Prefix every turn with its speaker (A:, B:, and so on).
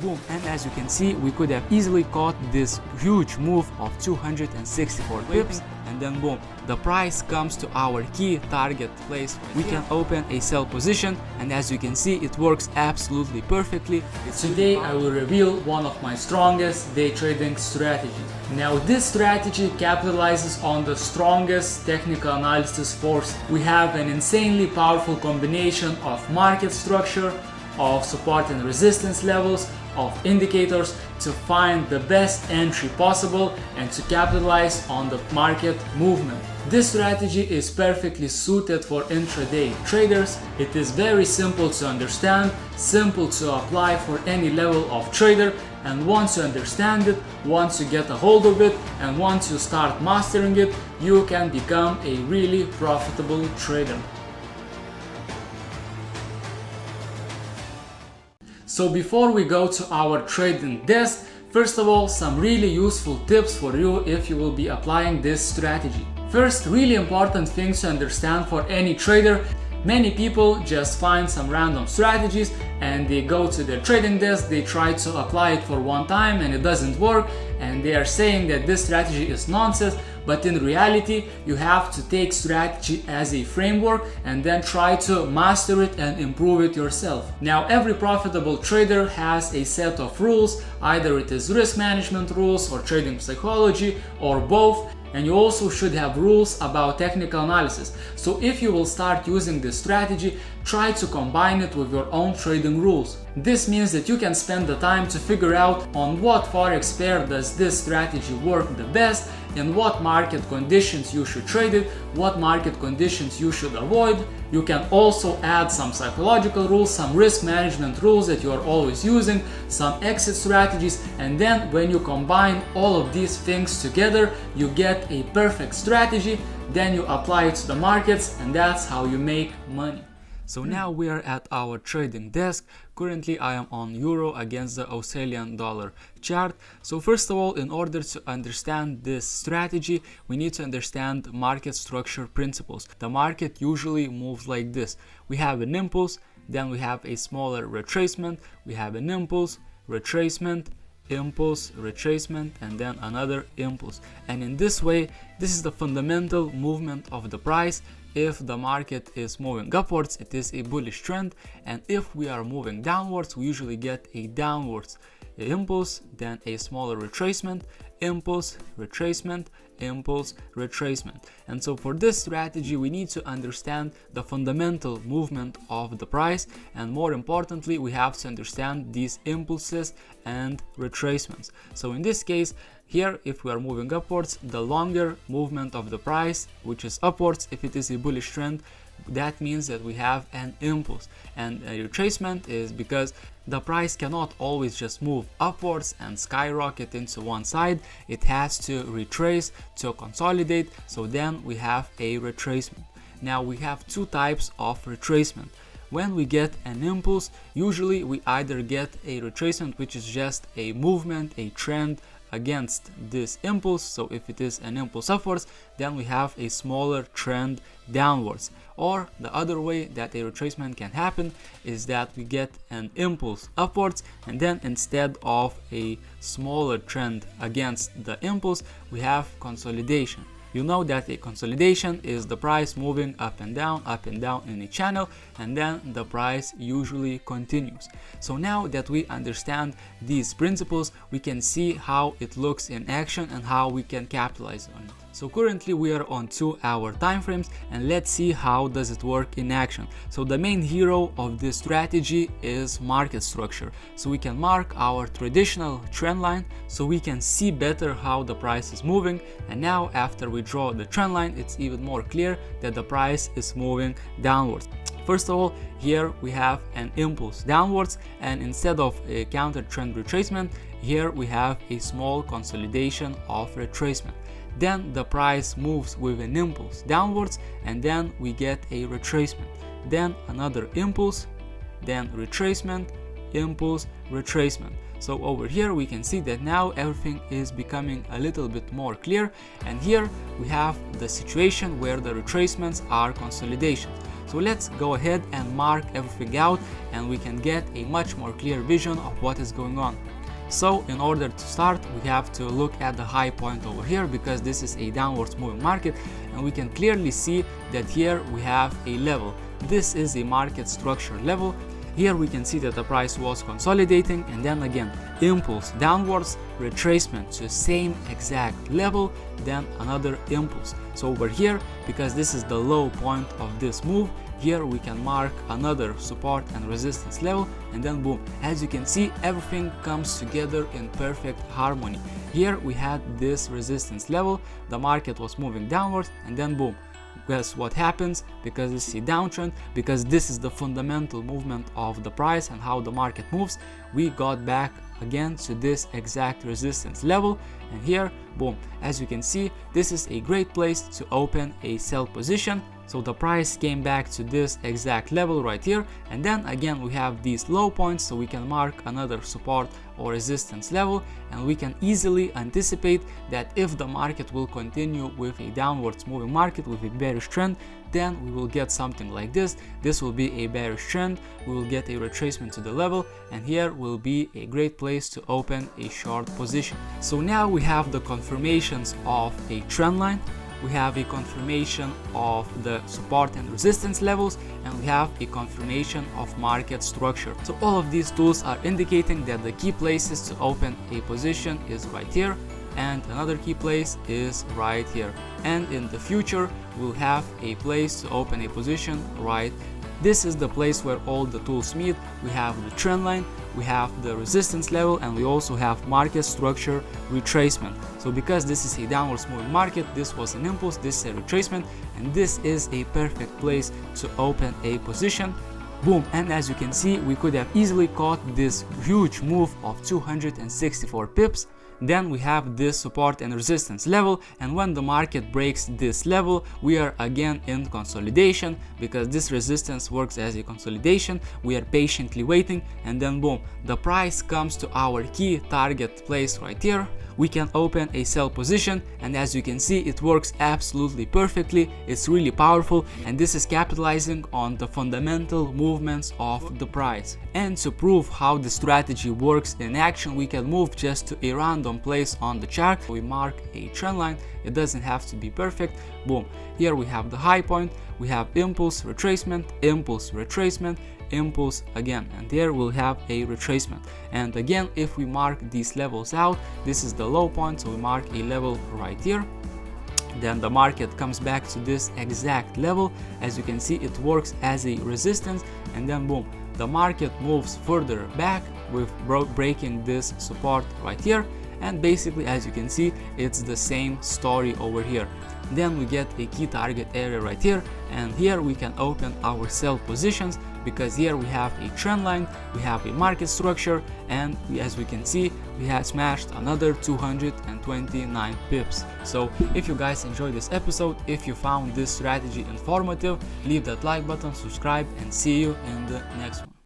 A: boom, and as you can see, we could have easily caught this huge move of 264 pips, and then boom, the price comes to our key target place. We can open a sell position, and as you can see, it works absolutely perfectly. Today I will reveal one of my strongest day trading strategies. Now this strategy capitalizes on the strongest technical analysis force. We have an insanely powerful combination of market structure, of support and resistance levels, of indicators to find the best entry possible and to capitalize on the market movement. This strategy is perfectly suited for intraday traders. It is very simple to understand, simple to apply for any level of trader, and once you understand it, once you get a hold of it, and once you start mastering it, you can become a really profitable trader. So before we go to our trading desk, first of all, some really useful tips for you if you will be applying this strategy. First, really important things to understand for any trader. Many people just find some random strategies and they go to their trading desk, they try to apply it for one time and it doesn't work, and they are saying that this strategy is nonsense. But in reality, you have to take strategy as a framework and then try to master it and improve it yourself. Now, every profitable trader has a set of rules, either it is risk management rules or trading psychology or both. And you also should have rules about technical analysis. So if you will start using this strategy, try to combine it with your own trading rules. This means that you can spend the time to figure out on what Forex pair does this strategy work the best, in what market conditions you should trade it, what market conditions you should avoid. You can also add some psychological rules, some risk management rules that you are always using, some exit strategies, and then when you combine all of these things together, you get a perfect strategy. Then you apply it to the markets, and that's how you make money. So now we are at our trading desk. Currently I am on euro against the Australian dollar chart. So first of all, in order to understand this strategy, we need to understand market structure principles. The market usually moves like this. We have an impulse, then we have a smaller retracement, we have an impulse, retracement, impulse, retracement, and then another impulse. And in this way, this is the fundamental movement of the price. If the market is moving upwards, it is a bullish trend, and if we are moving downwards, we usually get a downwards impulse, then a smaller retracement, impulse, retracement, impulse, retracement. And so for this strategy, we need to understand the fundamental movement of the price, and more importantly, we have to understand these impulses and retracements. So in this case, here, if we are moving upwards, the longer movement of the price, which is upwards, if it is a bullish trend, that means that we have an impulse. And a retracement is because the price cannot always just move upwards and skyrocket into one side. It has to retrace, to consolidate, so then we have a retracement. Now we have two types of retracement. When we get an impulse, usually we either get a retracement, which is just a movement, a trend against this impulse. So if it is an impulse upwards, then we have a smaller trend downwards. Or the other way that a retracement can happen is that we get an impulse upwards, and then instead of a smaller trend against the impulse, we have consolidation. You know that a consolidation is the price moving up and down in a channel, and then the price usually continues. So now that we understand these principles, we can see how it looks in action and how we can capitalize on it. So currently we are on 2-hour time frames, and let's see how does it work in action. So the main hero of this strategy is market structure. So we can mark our traditional trend line so we can see better how the price is moving. And now after we draw the trend line, it's even more clear that the price is moving downwards. First of all, here we have an impulse downwards, and instead of a counter trend retracement, here we have a small consolidation of retracement. Then the price moves with an impulse downwards, and then we get a retracement. Then another impulse, then retracement, impulse, retracement. So over here we can see that now everything is becoming a little bit more clear, and here we have the situation where the retracements are consolidations. So let's go ahead and mark everything out, and we can get a much more clear vision of what is going on. So in order to start, we have to look at the high point over here, because this is a downwards moving market, and we can clearly see that here we have a level. This is a market structure level. Here we can see that the price was consolidating, and then again impulse downwards, retracement to the same exact level, then another impulse. So over here, because this is the low point of this move, here we can mark another support and resistance level, and then boom, as you can see, everything comes together in perfect harmony. Here we had this resistance level, the market was moving downwards, and then boom, guess what happens? Because this is a downtrend, because this is the fundamental movement of the price and how the market moves, we got back again to this exact resistance level, and here boom, as you can see, this is a great place to open a sell position. So the price came back to this exact level right here, and then again we have these low points, so we can mark another support or resistance level, and we can easily anticipate that if the market will continue with a downwards moving market with a bearish trend, then we will get something like this. This will be a bearish trend, we will get a retracement to the level, and here will be a great place to open a short position. So now we have the confirmations of a trend line, we have a confirmation of the support and resistance levels, and we have a confirmation of market structure. So all of these tools are indicating that the key places to open a position is right here, and another key place is right here, and in the future we'll have a place to open a position right. This is the place where all the tools meet. We have the trend line, we have the resistance level, and we also have market structure retracement. So because this is a downwards moving market, this was an impulse, this is a retracement, and this is a perfect place to open a position. Boom, and as you can see, we could have easily caught this huge move of 264 pips. Then we have this support and resistance level, and when the market breaks this level, we are again in consolidation, because this resistance works as a consolidation. We are patiently waiting, and then boom, the price comes to our key target place right here. We can open a sell position, and as you can see, it works absolutely perfectly. It's really powerful, and this is capitalizing on the fundamental movements of the price. And to prove how the strategy works in action, we can move just to a random place on the chart. We mark a trend line, it doesn't have to be perfect. Boom, here we have the high point, we have impulse, retracement, impulse, retracement, impulse again, and there we'll have a retracement. And again, if we mark these levels out, this is the low point, so we mark a level right here. Then the market comes back to this exact level. As you can see, it works as a resistance, and then boom, the market moves further back with breaking this support right here. And basically, as you can see, it's the same story over here. Then we get a key target area right here, and here we can open our sell positions, because here we have a trend line, we have a market structure, and as we can see, we have smashed another 229 pips. So if you guys enjoyed this episode, if you found this strategy informative, leave that like button, subscribe, and see you in the next one.